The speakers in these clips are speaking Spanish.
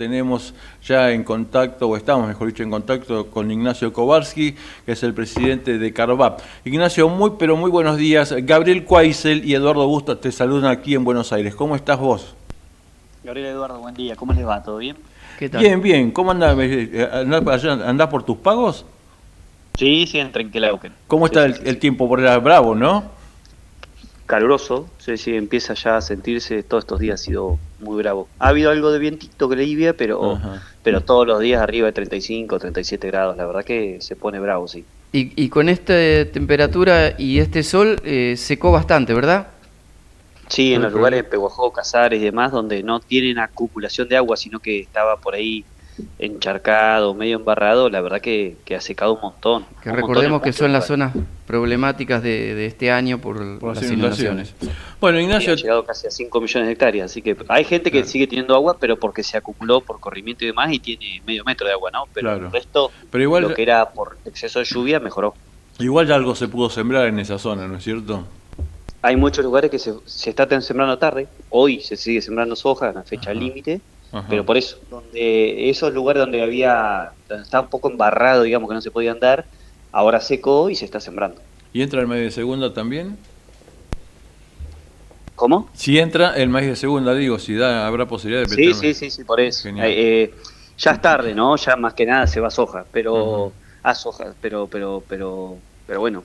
tenemos ya en contacto, o estamos, mejor dicho, en contacto con Ignacio Kowarski, que es el presidente de Carvap. Ignacio, pero muy buenos días. Gabriel Cuaysel y Eduardo Bustos te saludan aquí en Buenos Aires. ¿Cómo estás vos? Gabriel, Eduardo, buen día. ¿Cómo les va? ¿Todo bien? ¿Qué tal? Bien, bien. ¿Cómo andás? ¿Andás por tus pagos? Sí, sí, en Trenquelauquen. ¿Cómo está el tiempo por allá? Bravo, ¿no? Caluroso, sí, empieza ya a sentirse, todos estos días ha sido muy bravo. Ha habido algo de vientito que le alivia, pero todos los días arriba de 35, 37 grados, la verdad que se pone bravo, sí. Y con esta temperatura y este sol secó bastante, ¿verdad? Sí, en los lugares de Pehuajó, Casares y demás, donde no tienen acumulación de agua, sino que estaba por ahí encharcado, medio embarrado, la verdad que ha secado un montón. Que recordemos que son las zonas problemáticas de este año por las inundaciones. Bueno, Ignacio, ha llegado casi a 5 millones de hectáreas, así que hay gente que sigue teniendo agua, pero porque se acumuló por corrimiento y demás y tiene medio metro de agua, ¿no? Pero el resto, igual, lo que era por exceso de lluvia, mejoró. Igual ya algo se pudo sembrar en esa zona, ¿no es cierto? Hay muchos lugares que se está sembrando tarde, hoy se sigue sembrando soja en la fecha límite, pero por eso, donde esos lugares donde estaba un poco embarrado, digamos que no se podía andar, ahora secó y se está sembrando. ¿Y entra el maíz de segunda también? ¿Cómo? Si entra el maíz de segunda, digo, si habrá posibilidad de meterme. Sí, por eso. Ya es tarde, ¿no? Ya más que nada se va soja, pero soja, pero bueno,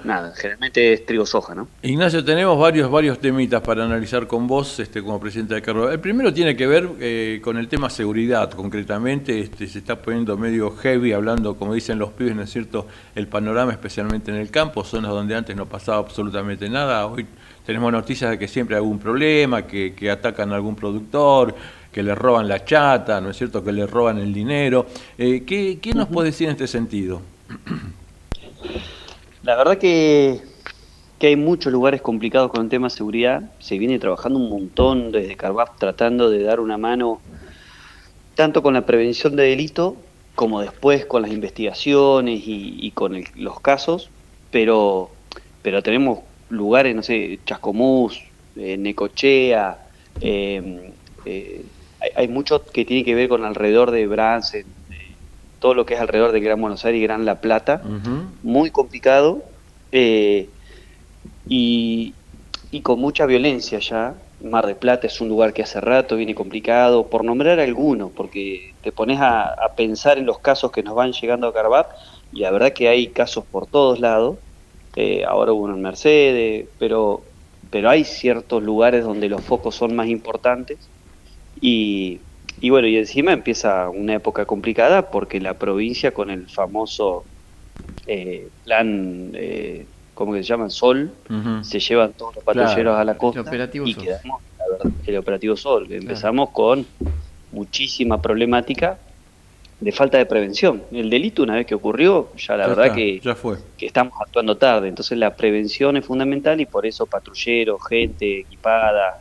nada, generalmente es trigo soja, ¿no? Ignacio, tenemos varios temitas para analizar con vos como presidente de Carvap. El primero tiene que ver con el tema seguridad, concretamente. Se está poniendo medio heavy, hablando, como dicen los pibes, ¿no es cierto?, el panorama, especialmente en el campo, zonas donde antes no pasaba absolutamente nada. Hoy tenemos noticias de que siempre hay algún problema, que atacan a algún productor, que le roban la chata, ¿no es cierto?, que le roban el dinero. ¿Qué nos puede decir en este sentido? La verdad que hay muchos lugares complicados con el tema de seguridad. Se viene trabajando un montón desde Carvap tratando de dar una mano tanto con la prevención de delito como después con las investigaciones y con los casos, pero tenemos lugares, no sé, Chascomús, Necochea, hay mucho que tiene que ver con alrededor de Bransen, todo lo que es alrededor de Gran Buenos Aires y Gran La Plata, muy complicado y con mucha violencia ya. Mar del Plata es un lugar que hace rato viene complicado, por nombrar algunos, porque te pones a pensar en los casos que nos van llegando a Carvap y la verdad que hay casos por todos lados. Ahora hubo uno en Mercedes, pero hay ciertos lugares donde los focos son más importantes y bueno, y encima empieza una época complicada porque la provincia con el famoso plan, ¿cómo que se llama? Sol, se llevan todos los patrulleros a la costa y quedamos, la verdad, el operativo Sol. Empezamos con muchísima problemática de falta de prevención. El delito, una vez que ocurrió, ya verdad que estamos actuando tarde. Entonces la prevención es fundamental y por eso patrulleros, gente equipada,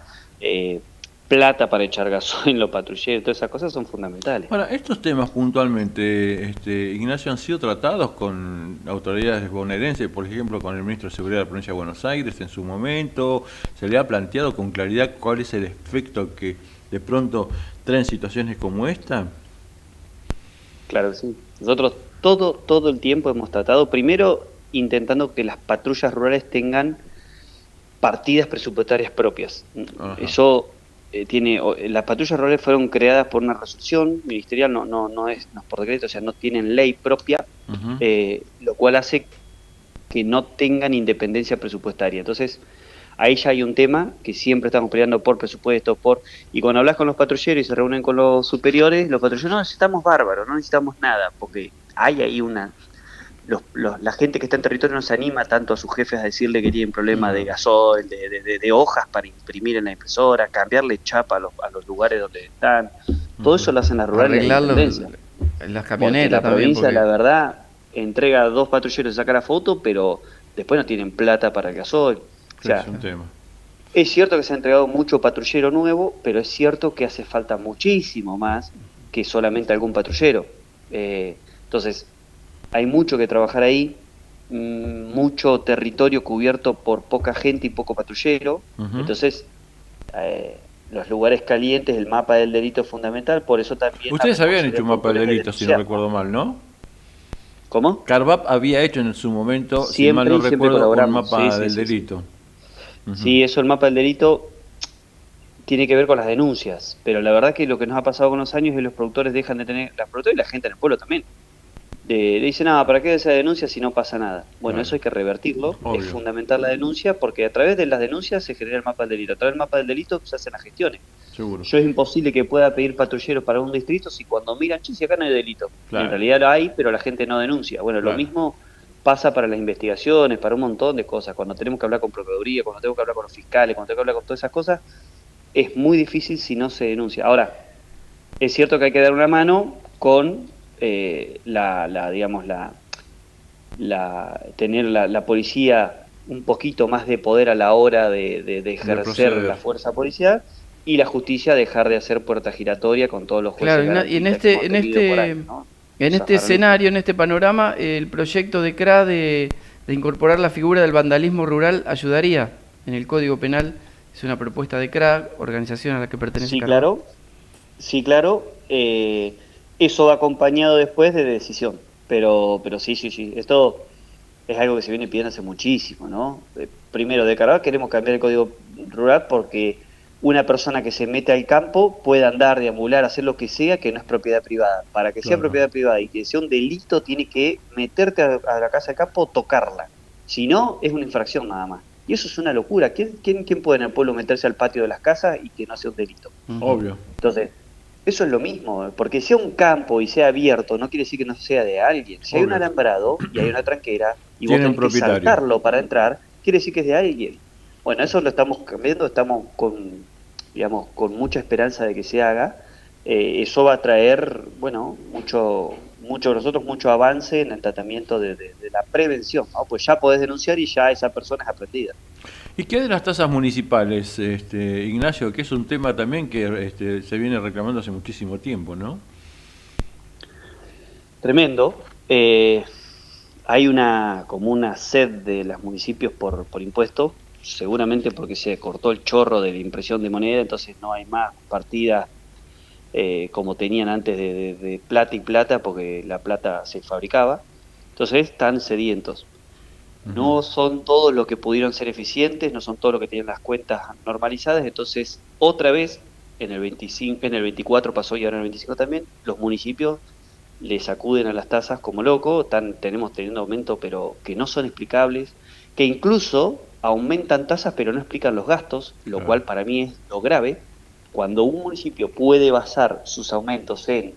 plata para echar gasoil en los patrulleros, todas esas cosas son fundamentales. Ahora, estos temas puntualmente, Ignacio, han sido tratados con autoridades bonaerenses, por ejemplo, con el ministro de Seguridad de la Provincia de Buenos Aires en su momento. ¿Se le ha planteado con claridad cuál es el efecto que de pronto traen situaciones como esta? Claro que sí. Nosotros todo el tiempo hemos tratado, primero intentando que las patrullas rurales tengan partidas presupuestarias propias. Eso las patrullas rurales fueron creadas por una resolución ministerial, no es por decreto, o sea, no tienen ley propia, lo cual hace que no tengan independencia presupuestaria. Entonces, ahí ya hay un tema que siempre estamos peleando por presupuesto, y cuando hablas con los patrulleros y se reúnen con los superiores, los patrulleros no necesitamos bárbaros, no necesitamos nada, porque hay ahí la gente que está en territorio no se anima tanto a sus jefes a decirle que tienen problemas de gasoil, de hojas para imprimir en la impresora, cambiarle chapa a los lugares donde están. Todo eso lo hacen las rurales. Las camionetas la provincia, la verdad, entrega 2 patrulleros a sacar la foto, pero después no tienen plata para el gasoil. O sea, es un tema. Es cierto que se ha entregado mucho patrullero nuevo, pero es cierto que hace falta muchísimo más que solamente algún patrullero. Entonces, hay mucho que trabajar ahí, mucho territorio cubierto por poca gente y poco patrullero. Entonces, los lugares calientes, el mapa del delito es fundamental, por eso también... Ustedes habían hecho un mapa del delito, si no recuerdo mal, ¿no? ¿Cómo? Carvap había hecho en su momento, Siempre, si mal no recuerdo, un colaboramos. mapa Sí, del sí, delito. Sí, eso, el mapa del delito tiene que ver con las denuncias, pero la verdad que lo que nos ha pasado con los años es que los productores dejan de tener, las productores y la gente en el pueblo también, le dicen, ¿para qué esa denuncia si no pasa nada? Bueno, Claro. eso hay que revertirlo, Obvio. es fundamental la denuncia, porque a través de las denuncias se genera el mapa del delito, a través del mapa del delito se hacen las gestiones. Seguro. Yo es imposible que pueda pedir patrulleros para un distrito si cuando miran, si acá no hay delito. Claro. En realidad lo hay, pero la gente no denuncia. Bueno, Claro. lo mismo pasa para las investigaciones, para un montón de cosas. Cuando tenemos que hablar con Procuraduría, cuando tenemos que hablar con los fiscales, cuando tenemos que hablar con todas esas cosas, es muy difícil si no se denuncia. Ahora, es cierto que hay que dar una mano con tener la policía un poquito más de poder a la hora de ejercer la fuerza policial, y la justicia dejar de hacer puerta giratoria con todos los jueces. Claro, y en este escenario, en este panorama, el proyecto de CRA de incorporar la figura del vandalismo rural ayudaría en el Código Penal. Es una propuesta de CRA, organización a la que pertenece. Sí, claro. Eso va acompañado después de decisión. Pero sí. Esto es algo que se viene pidiendo hace muchísimo, ¿no? Primero, de Carvajal queremos cambiar el Código Rural porque una persona que se mete al campo puede andar, deambular, hacer lo que sea que no es propiedad privada. Para que sea propiedad privada y que sea un delito, tiene que meterte a la casa de campo, tocarla. Si no, es una infracción nada más. Y eso es una locura. ¿Quién puede en el pueblo meterse al patio de las casas y que no sea un delito? Obvio. Entonces, eso es lo mismo, porque sea un campo y sea abierto, no quiere decir que no sea de alguien. Si hay un alambrado y hay una tranquera y vos tenés que saltarlo para entrar, quiere decir que es de alguien. Bueno, eso lo estamos cambiando, estamos con mucha esperanza de que se haga. Eso va a traer, mucho avance en el tratamiento de la prevención, ¿no? Pues ya podés denunciar y ya esa persona es aprendida. ¿Y qué de las tasas municipales, Ignacio? Que es un tema también que se viene reclamando hace muchísimo tiempo, ¿no? Tremendo. Hay como una sed de los municipios por impuestos, seguramente porque se cortó el chorro de la impresión de moneda, entonces no hay más partidas como tenían antes de plata y plata, porque la plata se fabricaba. Entonces están sedientos. No son todos los que pudieron ser eficientes, no son todos los que tienen las cuentas normalizadas, entonces otra vez en el 24 pasó y ahora en el 25 también, los municipios les acuden a las tasas como locos, tenemos teniendo aumentos pero que no son explicables, que incluso aumentan tasas pero no explican los gastos, lo cual para mí es lo grave. Cuando un municipio puede basar sus aumentos en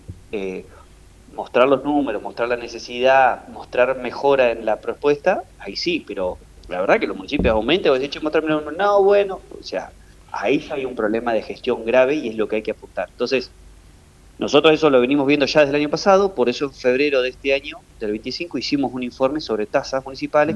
mostrar los números, mostrar la necesidad, mostrar mejora en la propuesta, ahí sí, pero la verdad que los municipios aumentan, o dicho mostrarme los números, o sea, ahí hay un problema de gestión grave y es lo que hay que apuntar. Entonces, nosotros eso lo venimos viendo ya desde el año pasado, por eso en febrero de este año, del 25, hicimos un informe sobre tasas municipales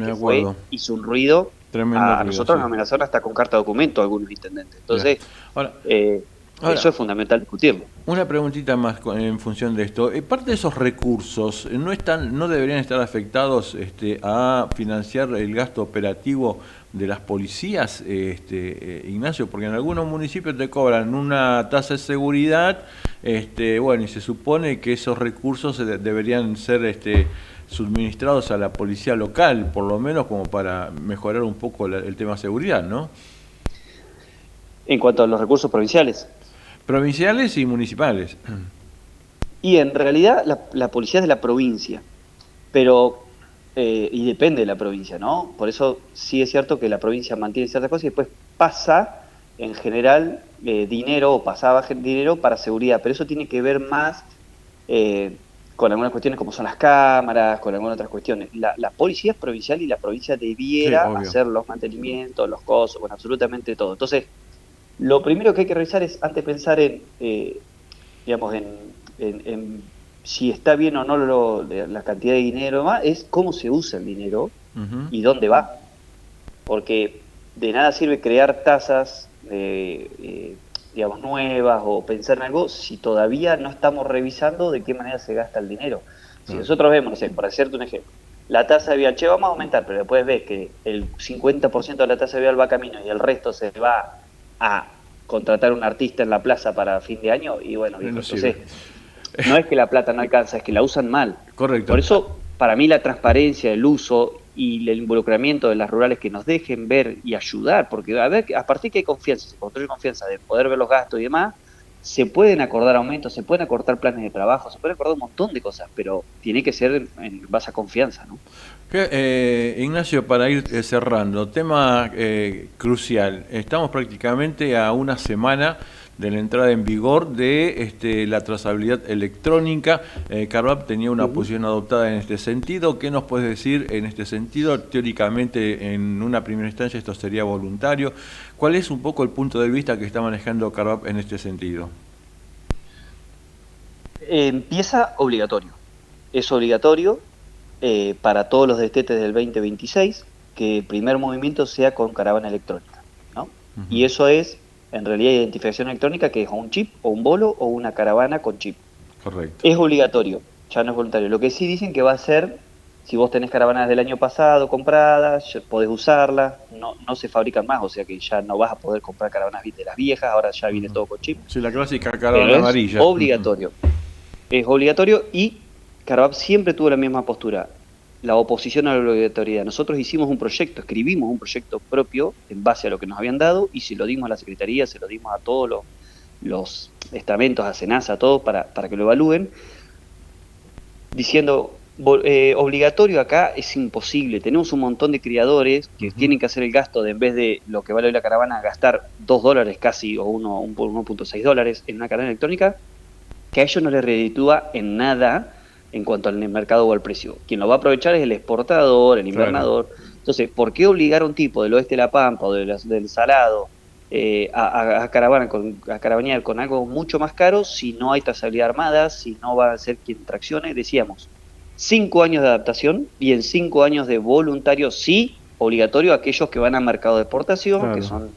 hizo un ruido. Tremendo nosotros nos amenazaron hasta con carta de documento a algunos intendentes. Entonces, ahora, eso es fundamental discutirlo. Una preguntita más en función de esto. Parte de esos recursos no deberían estar afectados a financiar el gasto operativo de las policías, Ignacio, porque en algunos municipios te cobran una tasa de seguridad, y se supone que esos recursos deberían ser suministrados a la policía local, por lo menos como para mejorar un poco el tema de seguridad, ¿no? En cuanto a los recursos provinciales. Provinciales y municipales. Y en realidad la policía es de la provincia, pero y depende de la provincia, ¿no? Por eso sí es cierto que la provincia mantiene ciertas cosas y después pasa en general dinero para seguridad, pero eso tiene que ver más con algunas cuestiones como son las cámaras, con algunas otras cuestiones. La policía es provincial y la provincia debiera hacer los mantenimientos, los costos, absolutamente todo. Entonces, lo primero que hay que revisar es, antes de pensar en si está bien o no la cantidad de dinero más, es cómo se usa el dinero y dónde va. Porque de nada sirve crear tasas nuevas o pensar en algo si todavía no estamos revisando de qué manera se gasta el dinero. Si nosotros vemos, por hacerte un ejemplo, la tasa de vial, vamos a aumentar, pero después ves que el 50% de la tasa de vial va a camino y el resto se va a contratar un artista en la plaza para fin de año y bueno, No entonces sirve. no es que la plata no alcanza, es que la usan mal. Correcto. Por eso, para mí la transparencia, el uso y el involucramiento de las rurales que nos dejen ver y ayudar, porque a partir que hay confianza, se construye confianza de poder ver los gastos y demás, se pueden acordar aumentos, se pueden acortar planes de trabajo, se pueden acordar un montón de cosas, pero tiene que ser en base a confianza, ¿no? Ignacio, para ir cerrando, tema crucial. Estamos prácticamente a una semana de la entrada en vigor de la trazabilidad electrónica. CARVAP tenía una posición adoptada en este sentido. ¿Qué nos puedes decir en este sentido? Teóricamente, en una primera instancia, esto sería voluntario. ¿Cuál es un poco el punto de vista que está manejando CARVAP en este sentido? Empieza obligatorio. Es obligatorio para todos los destetes del 2026 que el primer movimiento sea con caravana electrónica, ¿no? Y eso es, en realidad, identificación electrónica, que es un chip o un bolo o una caravana con chip. Correcto. Es obligatorio, ya no es voluntario. Lo que sí dicen que va a ser, si vos tenés caravanas del año pasado compradas, podés usarlas, no se fabrican más, o sea que ya no vas a poder comprar caravanas de las viejas, ahora ya viene todo con chip. Sí, la clásica Pero caravana es amarilla. obligatorio. Es obligatorio y CARVAP siempre tuvo la misma postura, la oposición a la obligatoriedad. Nosotros hicimos un proyecto, escribimos un proyecto propio en base a lo que nos habían dado y se lo dimos a la Secretaría, se lo dimos a todos los estamentos, a SENASA, a todos para que lo evalúen, diciendo, obligatorio acá es imposible. Tenemos un montón de criadores que tienen que hacer el gasto de, en vez de lo que vale hoy la caravana, gastar $2 casi o 1.6 dólares en una caravana electrónica, que a ellos no les reditúa en nada en cuanto al mercado o al precio. Quien lo va a aprovechar es el exportador, el invernador. Claro. Entonces, ¿por qué obligar a un tipo del oeste de La Pampa o del Salado a caravanear con algo mucho más caro si no hay trazabilidad armada, si no va a ser quien traccione? Decíamos, 5 años de adaptación y en 5 años de voluntario, sí, obligatorio a aquellos que van a mercado de exportación, claro, que son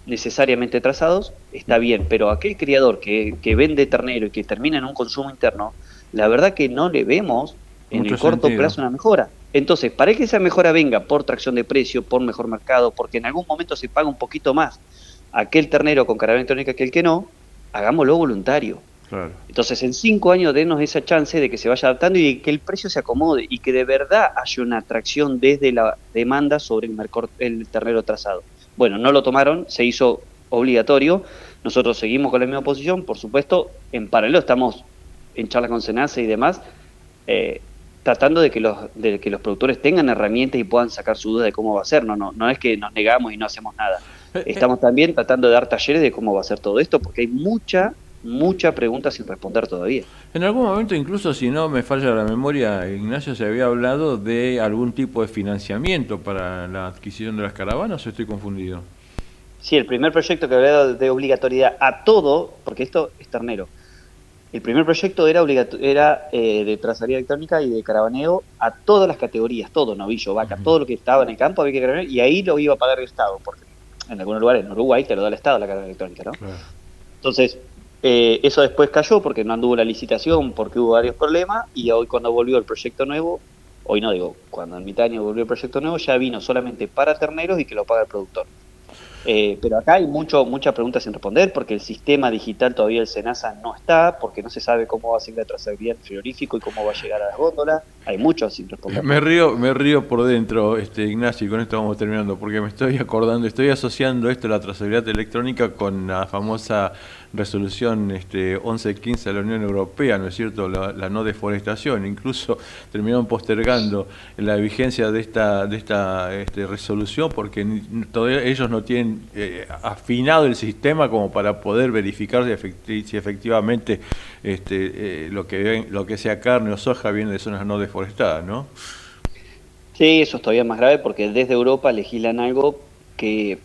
necesariamente trazados, está bien, pero aquel criador que vende ternero y que termina en un consumo interno, la verdad que no le vemos en mucho el corto plazo una mejora. Entonces, para que esa mejora venga por tracción de precio, por mejor mercado, porque en algún momento se paga un poquito más aquel ternero con caravana electrónica que el que no, hagámoslo voluntario. Claro. Entonces, en 5 años denos esa chance de que se vaya adaptando y de que el precio se acomode y que de verdad haya una atracción desde la demanda sobre el ternero trazado. Bueno, no lo tomaron, se hizo obligatorio, nosotros seguimos con la misma posición, por supuesto, en paralelo estamos en charla con SENASA y demás, tratando de que los productores tengan herramientas y puedan sacar su duda de cómo va a ser, no es que nos negamos y no hacemos nada. Estamos también tratando de dar talleres de cómo va a ser todo esto, porque hay mucha pregunta sin responder todavía. En algún momento, incluso si no me falla la memoria, Ignacio, se había hablado de algún tipo de financiamiento para la adquisición de las caravanas, ¿o estoy confundido? Sí, el primer proyecto que había dado de obligatoriedad a todo, porque esto es ternero, el primer proyecto era de trazabilidad electrónica y de caravaneo a todas las categorías, todo, novillo, vaca, todo lo que estaba en el campo había que caravaneo, y ahí lo iba a pagar el Estado, porque en algunos lugares, en Uruguay, te lo da el Estado la caravana electrónica, ¿no? Claro. Entonces, eso después cayó porque no anduvo la licitación, porque hubo varios problemas, y hoy cuando volvió el proyecto nuevo, hoy no digo, cuando en mitad de año volvió el proyecto nuevo, ya vino solamente para terneros y que lo paga el productor. Pero acá hay muchas preguntas sin responder, porque el sistema digital todavía el SENASA no está, porque no se sabe cómo va a ser la trazabilidad del frigorífico y cómo va a llegar a las góndolas, hay mucho sin responder. Me río por dentro, Ignacio, y con esto vamos terminando, porque me estoy acordando, estoy asociando esto, la trazabilidad electrónica, con la famosa resolución 1115 de la Unión Europea, ¿no es cierto?, la no deforestación. Incluso terminaron postergando la vigencia de esta resolución porque todavía ellos no tienen afinado el sistema como para poder verificar si efectivamente lo que sea carne o soja viene de zonas no deforestadas, ¿no? Sí, eso es todavía más grave porque desde Europa legislan algo que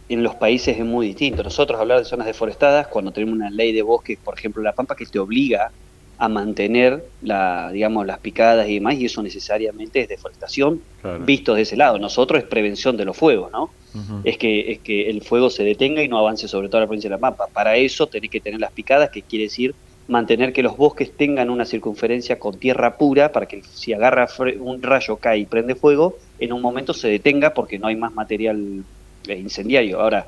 en los países es muy distinto. Nosotros hablar de zonas deforestadas, cuando tenemos una ley de bosques, por ejemplo La Pampa, que te obliga a mantener las picadas y demás, y eso necesariamente es deforestación, claro, visto de ese lado. Nosotros es prevención de los fuegos, ¿no? Es que el fuego se detenga y no avance sobre toda la provincia de La Pampa. Para eso tenés que tener las picadas, que quiere decir mantener que los bosques tengan una circunferencia con tierra pura, para que si agarra un rayo, cae y prende fuego, en un momento se detenga porque no hay más material incendiario. Ahora,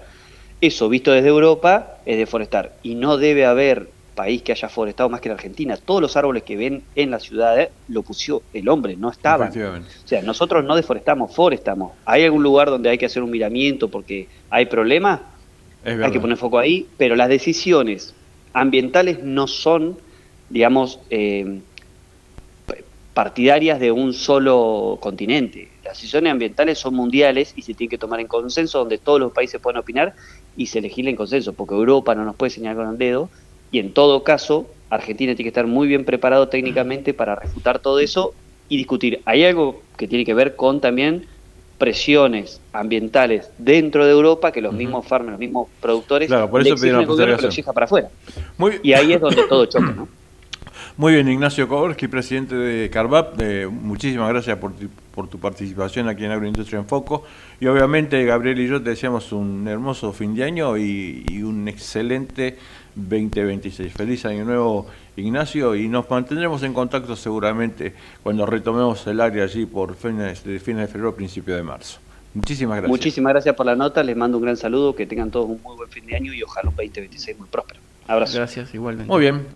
Eso, visto desde Europa, es deforestar. Y no debe haber país que haya forestado más que la Argentina. Todos los árboles que ven en las ciudades lo puso el hombre, no estaban. O sea, nosotros no deforestamos, forestamos. ¿Hay algún lugar donde hay que hacer un miramiento porque hay problemas? Hay que poner foco ahí, pero las decisiones ambientales no son, digamos, partidarias de un solo continente. Las decisiones ambientales son mundiales y se tienen que tomar en consenso, donde todos los países pueden opinar y se legisla en consenso, porque Europa no nos puede señalar con el dedo, y en todo caso, Argentina tiene que estar muy bien preparado técnicamente para refutar todo eso y discutir. Hay algo que tiene que ver con también presiones ambientales dentro de Europa que los mismos farmers, los mismos productores, claro, por eso le exigen al gobierno que lo exija para afuera. Y ahí es donde todo choca, ¿no? Muy bien, Ignacio Kowalski, presidente de Carvap, muchísimas gracias por tu participación aquí en Agroindustria en Foco. Y obviamente, Gabriel y yo te deseamos un hermoso fin de año y un excelente 2026. Feliz año nuevo, Ignacio, y nos mantendremos en contacto seguramente cuando retomemos el área allí por fines de febrero, principio de marzo. Muchísimas gracias. Muchísimas gracias por la nota, les mando un gran saludo, que tengan todos un muy buen fin de año y ojalá un 2026 muy próspero. Abrazo. Gracias, igualmente. Muy bien.